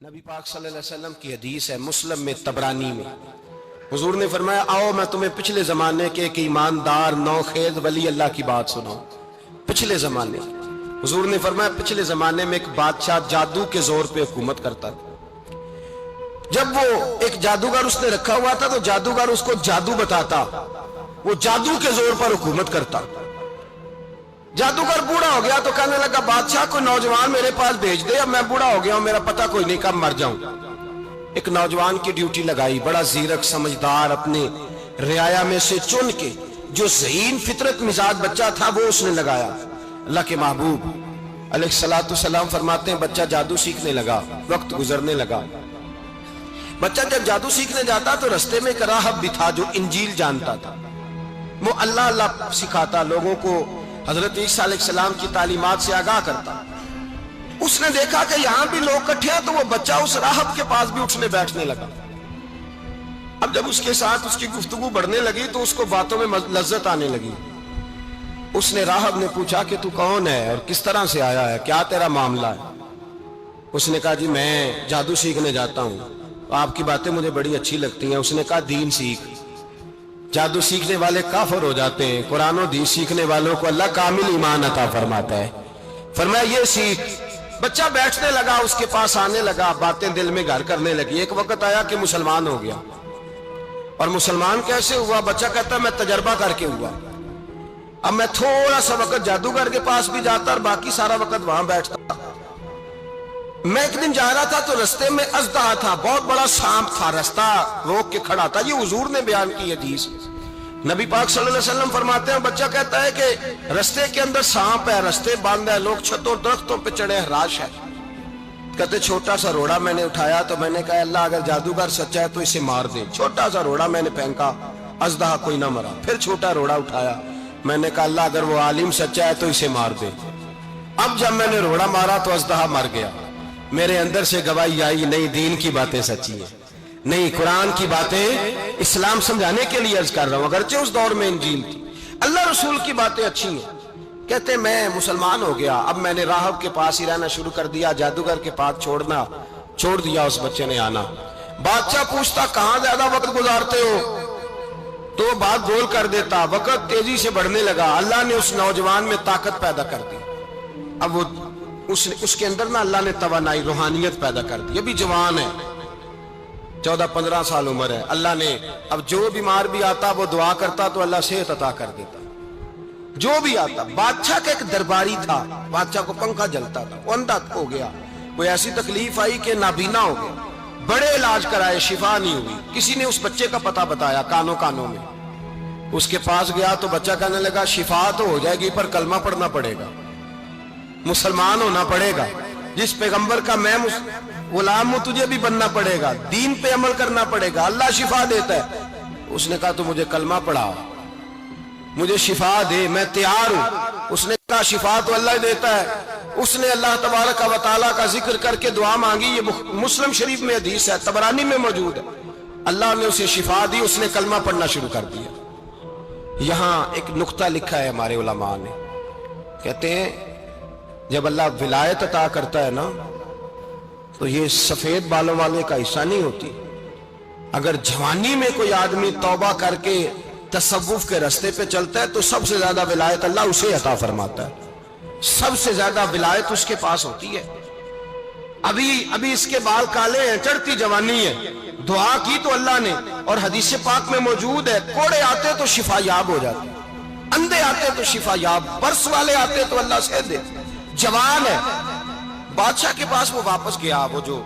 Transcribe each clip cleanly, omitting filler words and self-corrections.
نبی پاک صلی اللہ علیہ وسلم کی حدیث ہے مسلم میں طبرانی میں، حضور نے فرمایا آؤ میں تمہیں پچھلے زمانے کے ایک ایماندار نوخیز ولی اللہ کی بات سناؤں۔ پچھلے زمانے حضور نے فرمایا پچھلے زمانے میں ایک بادشاہ جادو کے زور پہ حکومت کرتا تھا۔ جب وہ ایک جادوگر اس نے رکھا ہوا تھا تو جادوگر اس کو جادو بتاتا، وہ جادو کے زور پر حکومت کرتا۔ جادوگر بوڑھا ہو گیا تو کہنے لگا بادشاہ کوئی نوجوان میرے پاس بھیج دے، اب میں بوڑھا ہو گیا ہوں، میرا پتہ کوئی نہیں کب مر جاؤں۔ ایک نوجوان کی ڈیوٹی لگائی، بڑا زیرک سمجھدار، اپنے رعایا میں سے چن کے جو ذہین فطرت مزاج بچہ تھا وہ اس نے لگایا۔ اللہ کے محبوب علیہ الصلوۃ والسلام فرماتے ہیں بچہ جادو سیکھنے لگا، وقت گزرنے لگا۔ بچہ جب جادو سیکھنے جاتا تو رستے میں ایک راہب بھی تھا جو انجیل جانتا تھا، وہ اللہ اللہ سکھاتا، لوگوں کو حضرت عیسیٰ علیہ السلام کی تعلیمات سے آگاہ کرتا۔ اس نے دیکھا کہ یہاں بھی لوگ کٹھے ہیں تو وہ بچہ اس راہب کے پاس بھی اٹھنے بیٹھنے لگا۔ اب جب اس کے ساتھ اس کی گفتگو بڑھنے لگی تو اس کو باتوں میں لذت آنے لگی۔ اس نے راہب نے پوچھا کہ تو کون ہے اور کس طرح سے آیا ہے، کیا تیرا معاملہ ہے؟ اس نے کہا جی میں جادو سیکھنے جاتا ہوں، آپ کی باتیں مجھے بڑی اچھی لگتی ہیں۔ اس نے کہا دین سیکھ، جادو سیکھنے والے کافر ہو جاتے ہیں، قرآن و حدیث سیکھنے والوں کو اللہ کامل ایمان عطا فرماتا ہے۔ فرمایا یہ سیکھ۔ بچہ بیٹھنے لگا، اس کے پاس آنے لگا، باتیں دل میں گھر کرنے لگی۔ ایک وقت آیا کہ مسلمان ہو گیا، اور مسلمان کیسے ہوا؟ بچہ کہتا میں تجربہ کر کے ہوا۔ اب میں تھوڑا سا وقت جادوگر کے پاس بھی جاتا اور باقی سارا وقت وہاں بیٹھتا۔ میں ایک دن جا رہا تھا تو رستے میں اژدہا تھا، بہت بڑا سانپ تھا، رستہ روک کے کھڑا تھا۔ یہ حضور نے بیان کی حدیث۔ نبی پاک صلی اللہ علیہ وسلم فرماتے ہیں بچہ کہتا ہے کہ رستے کے اندر سانپ ہے، رستے بند ہے، لوگ چھتوں درختوں پہ چڑھے، ہراش ہے۔ کہتے چھوٹا سا روڑا میں نے اٹھایا تو میں نے کہا اللہ اگر جادوگر سچا ہے تو اسے مار دے۔ چھوٹا سا روڑا میں نے پھینکا، اژدہا کوئی نہ مرا۔ پھر چھوٹا روڑا اٹھایا، میں نے کہا اللہ اگر وہ عالم سچا ہے تو اسے مار دے۔ اب جب میں نے روڑا مارا تو اژدہا مر گیا۔ میرے اندر سے گواہی آئی نہیں دین کی باتیں سچی ہیں، نہیں قرآن کی باتیں اسلام سمجھانے کے لیے عرض کر رہا ہوں، اگرچہ اس دور میں انجیل تھی، اللہ رسول کی باتیں اچھی ہیں۔ کہتے میں مسلمان ہو گیا، اب میں نے راہب کے پاس ہی رہنا شروع کر دیا، جادوگر کے پاس چھوڑ دیا۔ اس بچے نے آنا، بادشاہ پوچھتا کہاں زیادہ وقت گزارتے ہو تو وہ بات گول کر دیتا۔ وقت تیزی سے بڑھنے لگا، اللہ نے اس نوجوان میں طاقت پیدا کر دی۔ اب وہ اس کے اندر نا اللہ نے توانائی روحانیت پیدا کر دی، ابھی جوان ہے، 14-15 سال عمر ہے۔ اللہ نے اب جو بیمار بھی آتا وہ دعا کرتا تو اللہ صحت عطا کر دیتا، جو بھی آتا۔ بادشاہ کا ایک درباری تھا، بادشاہ کو پنکھا جلتا تھا، وہ اندھا ہو گیا، کوئی ایسی تکلیف آئی کہ نابینا ہو گیا، بڑے علاج کرائے شفا نہیں ہوئی۔ کسی نے اس بچے کا پتہ بتایا کانوں میں، اس کے پاس گیا تو بچہ کہنے لگا شفا تو ہو جائے گی پر کلمہ پڑھنا پڑے گا، مسلمان ہونا پڑے گا، جس پیغمبر کا میں غلام ہوں تجھے بھی بننا پڑے گا، دین پہ عمل کرنا پڑے گا، اللہ شفا دیتا ہے۔ اس نے کہا تو مجھے کلمہ پڑھا، مجھے شفا دے، میں تیار ہوں۔ اس نے کہا شفا تو اللہ دیتا ہے۔ اس نے اللہ تبارک و تعالیٰ کا ذکر کر کے دعا مانگی، یہ مسلم شریف میں حدیث ہے، طبرانی میں موجود ہے۔ اللہ نے اسے شفا دی، اس نے کلمہ پڑھنا شروع کر دیا۔ یہاں ایک نقطہ لکھا ہے ہمارے علماء نے، کہتے ہیں جب اللہ ولایت عطا کرتا ہے نا تو یہ سفید بالوں والے کا حصہ نہیں ہوتی۔ اگر جوانی میں کوئی آدمی توبہ کر کے تصوف کے رستے پہ چلتا ہے تو سب سے زیادہ ولایت اللہ اسے عطا فرماتا ہے، سب سے زیادہ ولایت اس کے پاس ہوتی ہے۔ ابھی اس کے بال کالے ہیں، چڑھتی جوانی ہے، دعا کی تو اللہ نے، اور حدیث پاک میں موجود ہے کوڑے آتے تو شفا یاب ہو جاتے، اندھے آتے تو شفا یاب، برس والے آتے تو اللہ سے دے۔ جوان ہے، بادشاہ کے پاس وہ واپس گیا، وہ جو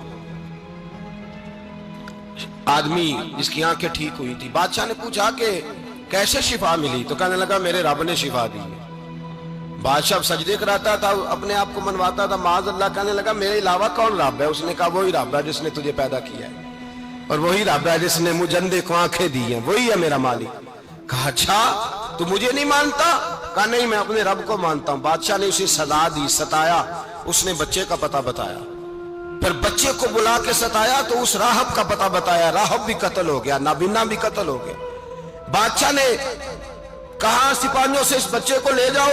آدمی جس کی آنکھیں ٹھیک ہوئی تھی۔ بادشاہ نے پوچھا کہ کیسے شفا ملی؟ تو کہنے لگا میرے رب نے شفا دی ہے۔ بادشاہ سجدے کراتا تھا، اپنے آپ کو منواتا تھا، معاذ اللہ، کہنے لگا میرے علاوہ کون رب ہے؟ اس نے کہا وہی رب ہے جس نے تجھے پیدا کیا ہے، اور وہی رب ہے جس نے مجھے اندھے کو آنکھیں دی ہیں، وہی ہے میرا مالک۔ کہا اچھا تو مجھے نہیں مانتا؟ کہا نہیں میں اپنے رب کو مانتا ہوں۔ بادشاہ نے اسے سزا دی، ستایا، اس نے بچے کا پتہ بتایا، پھر بچے کو بلا کے ستایا تو اس راہب کا پتہ بتایا، راہب بھی قتل ہو گیا، نابینا بھی قتل ہو گیا۔ بادشاہ نے کہا سپاہیوں سے اس بچے کو لے جاؤ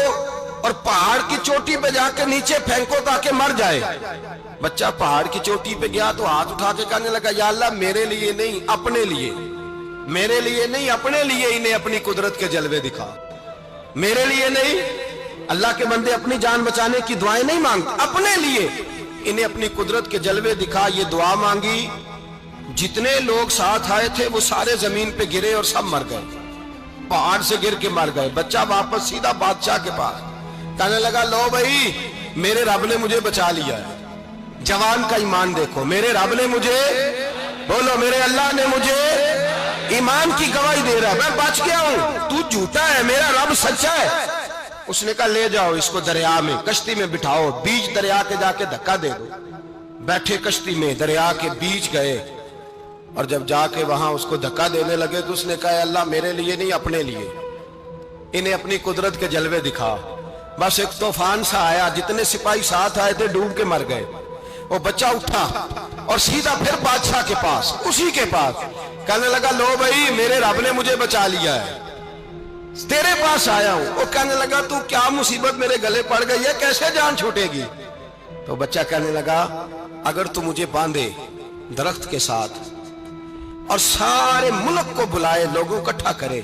اور پہاڑ کی چوٹی پہ جا کے نیچے پھینکو تاکہ مر جائے۔ بچہ پہاڑ کی چوٹی پہ گیا تو ہاتھ اٹھا کے کہنے لگا یا اللہ میرے لیے نہیں اپنے لیے، میرے لیے نہیں اپنے لیے انہیں اپنی قدرت کے جلوے دکھا، میرے لیے نہیں۔ اللہ کے بندے اپنی جان بچانے کی دعائیں نہیں مانگتے، اپنے لیے انہیں اپنی قدرت کے جلوے دکھا، یہ دعا مانگی۔ جتنے لوگ ساتھ آئے تھے وہ سارے زمین پہ گرے اور سب مر گئے، پہاڑ سے گر کے مر گئے۔ بچہ واپس سیدھا بادشاہ کے پاس کہنے لگا لو بھائی میرے رب نے مجھے بچا لیا ہے۔ جوان کا ایمان دیکھو، میرے رب نے مجھے، بولو میرے اللہ نے مجھے ایمان کی گواہی دے رہا ہے، میں بچ گیا ہوں، تو جھوٹا ہے میرا رب سچا ہے۔ اس نے کہا لے جاؤ اس کو دریا میں، کشتی میں بٹھاؤ، بیچ دریا کے جا کے دھکا دے دو۔ بیٹھے کشتی میں، دریا کے بیچ گئے، اور جب جا کے وہاں اس کو دھکا دینے لگے تو اس نے کہا اللہ میرے لیے نہیں اپنے لیے انہیں اپنی قدرت کے جلوے دکھا۔ بس ایک طوفان سا آیا، جتنے سپاہی ساتھ آئے تھے ڈوب کے مر گئے۔ وہ بچہ اٹھا اور سیدھا پھر بادشاہ کے پاس، اسی کے پاس کہنے لگا لو بھائی میرے رب نے مجھے بچا لیا ہے، تیرے پاس آیا ہوں۔ وہ کہنے لگا تو کیا مصیبت میرے گلے پڑ گئی ہے، کیسے جان چھوٹے گی؟ تو بچہ کہنے لگا اگر تو مجھے باندھے درخت کے ساتھ اور سارے ملک کو بلائے، لوگوں اکٹھا کرے،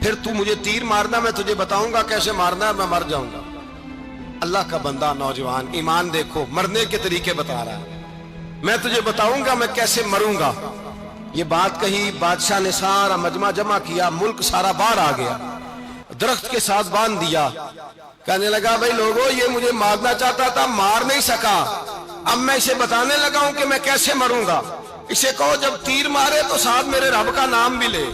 پھر تو مجھے تیر مارنا، میں تجھے بتاؤں گا کیسے مارنا ہے، میں مر جاؤں گا۔ اللہ کا بندہ نوجوان ایمان دیکھو، مرنے کے طریقے بتا رہا ہے، میں تجھے بتاؤں گا میں کیسے مروں گا۔ یہ بات کہی، بادشاہ نے سارا مجمع جمع کیا، ملک سارا باہر آ گیا، درخت کے ساتھ باندھ دیا۔ کہنے لگا بھائی لوگوں یہ مجھے مارنا چاہتا تھا، مار نہیں سکا، اب میں اسے بتانے لگا ہوں کہ میں کیسے مروں گا۔ اسے کہو جب تیر مارے تو ساتھ میرے رب کا نام بھی لے،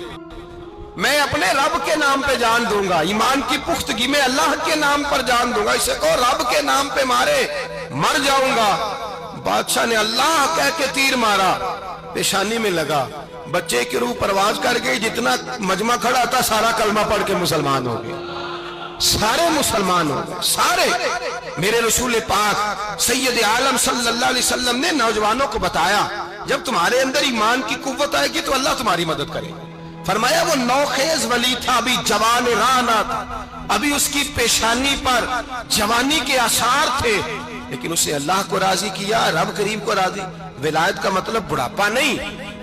میں اپنے رب کے نام پہ جان دوں گا، ایمان کی پختگی میں اللہ کے نام پر جان دوں گا۔ اسے کہو رب کے نام پہ مارے، مر جاؤں گا۔ بادشاہ نے اللہ کہہ کے تیر مارا، پیشانی میں لگا، بچے کی روح پرواز کر گئی، جتنا مجمع کھڑا تھا سارا کلمہ پڑھ کے مسلمان ہو گئے، سارے مسلمان ہو گئے، سارے۔ میرے رسول پاک سید عالم صلی اللہ علیہ وسلم نے نوجوانوں کو بتایا جب تمہارے اندر ایمان کی قوت آئے گی تو اللہ تمہاری مدد کرے۔ فرمایا وہ نوخیز ولی تھا، ابھی جوان رانا تھا، ابھی اس کی پیشانی پر جوانی کے آثار تھے، لیکن اس نے اللہ کو راضی کیا، رب کریم کو راضی۔ ولایت کا مطلب بڑھاپا نہیں،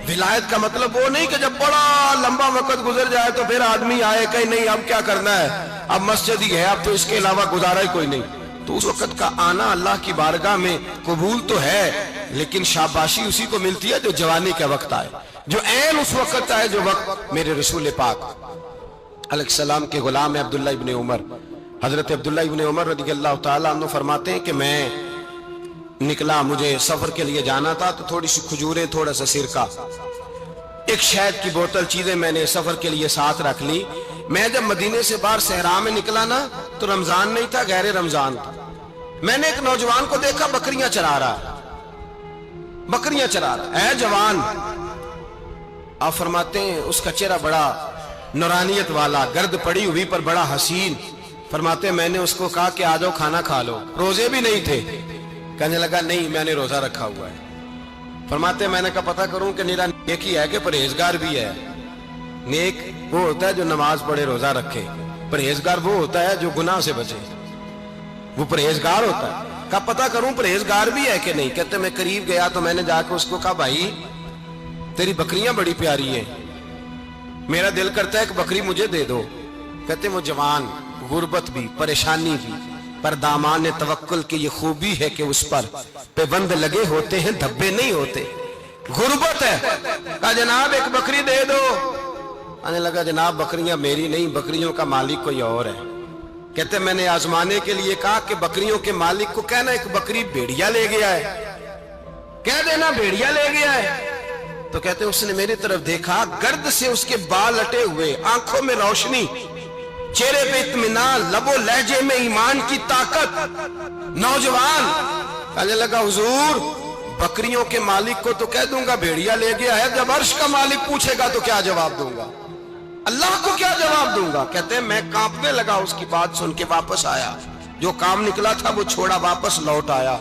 ولایت کا مطلب وہ نہیں کہ جب بڑا لمبا وقت گزر جائے تو پھر آدمی آئے کہ نہیں اب کیا کرنا ہے، اب مسجد ہی ہے، اب تو اس کے علاوہ گزارا ہی کوئی نہیں۔ تو اس وقت کا آنا اللہ کی بارگاہ میں قبول تو ہے، لیکن شاباشی اسی کو ملتی ہے جو جوانی کا وقت آئے، جو عین اس وقت آئے جو وقت میرے رسول پاک علیہ السلام کے غلام عبداللہ ابن عمر، حضرت عبداللہ ابن عمر رضی اللہ تعالیٰ عنہ فرماتے ہیں کہ میں نکلا، مجھے سفر کے لیے جانا تھا، تو تھوڑی سی کھجوریں، تھوڑا سا سرکہ، ایک شہد کی بوتل، چیزیں میں نے سفر کے لیے ساتھ رکھ لی۔ میں جب مدینے سے باہر صحرا میں نکلا نا تو رمضان نہیں تھا، غیر رمضان تھا۔ میں نے ایک نوجوان کو دیکھا بکریاں چرا رہا ہے، بکریاں چرا رہا ہے، اے جوان۔ آپ فرماتے ہیں اس کا چہرہ بڑا نورانیت والا، گرد پڑی ہوئی پر بڑا حسین۔ فرماتے ہیں میں نے اس کو کہا کہ آ جاؤ کھانا کھا لو، روزے بھی نہیں تھے۔ کہنے لگا نہیں میں نے روزہ رکھا ہوا ہے۔ فرماتے ہیں میں نے کہا پتہ کروں کہ نیرا نیک ہی ہے کہ پرہیزگار بھی ہے؟ نیک وہ ہوتا ہے جو نماز پڑھے روزہ رکھے، پرہیزگار وہ ہوتا ہے جو گناہ سے بچے، وہ پرہیزگار ہوتا ہے۔ کہا پتہ کروں پرہیزگار بھی ہے کہ نہیں؟ کہتے میں قریب گیا تو میں نے جا کے اس کو کہا بھائی تیری بکریاں بڑی پیاری ہیں، میرا دل کرتا ہے کہ بکری مجھے دے دو۔ کہتے وہ جوان، غربت بھی، پریشانی بھی، پر دامان توکل کی یہ خوبی ہے کہ اس پر پیوند لگے ہوتے ہیں، دھبے نہیں ہوتے۔ غربت ہے، کہا جناب ایک بکری دے دو۔ آنے لگا جناب بکریاں میری نہیں، بکریوں کا مالک کوئی اور ہے۔ کہتے میں نے آزمانے کے لیے کہا کہ بکریوں کے مالک کو کہنا ایک بکری بھیڑیا لے گیا ہے، کہہ دینا بھیڑیا لے گیا ہے۔ تو کہتے اس نے میری طرف دیکھا، گرد سے اس کے بال لٹے ہوئے، آنکھوں میں روشنی، چہرے پہ اطمینان، لب و لہجے میں ایمان کی طاقت، نوجوان۔ کہنے لگا حضور بکریوں کے مالک کو تو کہہ دوں گا بھیڑیا لے گیا ہے، جب عرش کا مالک پوچھے گا تو کیا جواب دوں گا، اللہ کو کیا جواب دوں گا؟ کہتے ہیں میں کانپنے لگا، اس کی بات سن کے واپس آیا، جو کام نکلا تھا وہ چھوڑا، واپس لوٹ آیا۔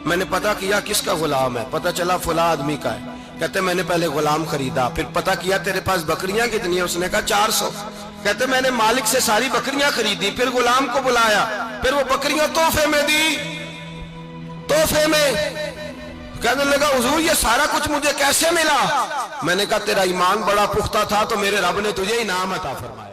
میں نے پتہ کیا کس کا غلام ہے، پتہ چلا فلاں آدمی کا ہے۔ کہتے میں نے پہلے غلام خریدا، پھر پتہ کیا تیرے پاس بکریاں کتنی ہیں؟ اس نے کہا 400۔ کہتے میں نے مالک سے ساری بکریاں خریدی، پھر غلام کو بلایا، پھر وہ بکریاں تحفے میں دی، تحفے میں۔ کہنے لگا حضور یہ سارا کچھ مجھے کیسے ملا؟ میں نے کہا تیرا ایمان بڑا پختہ تھا تو میرے رب نے تجھے انعام عطا فرمایا۔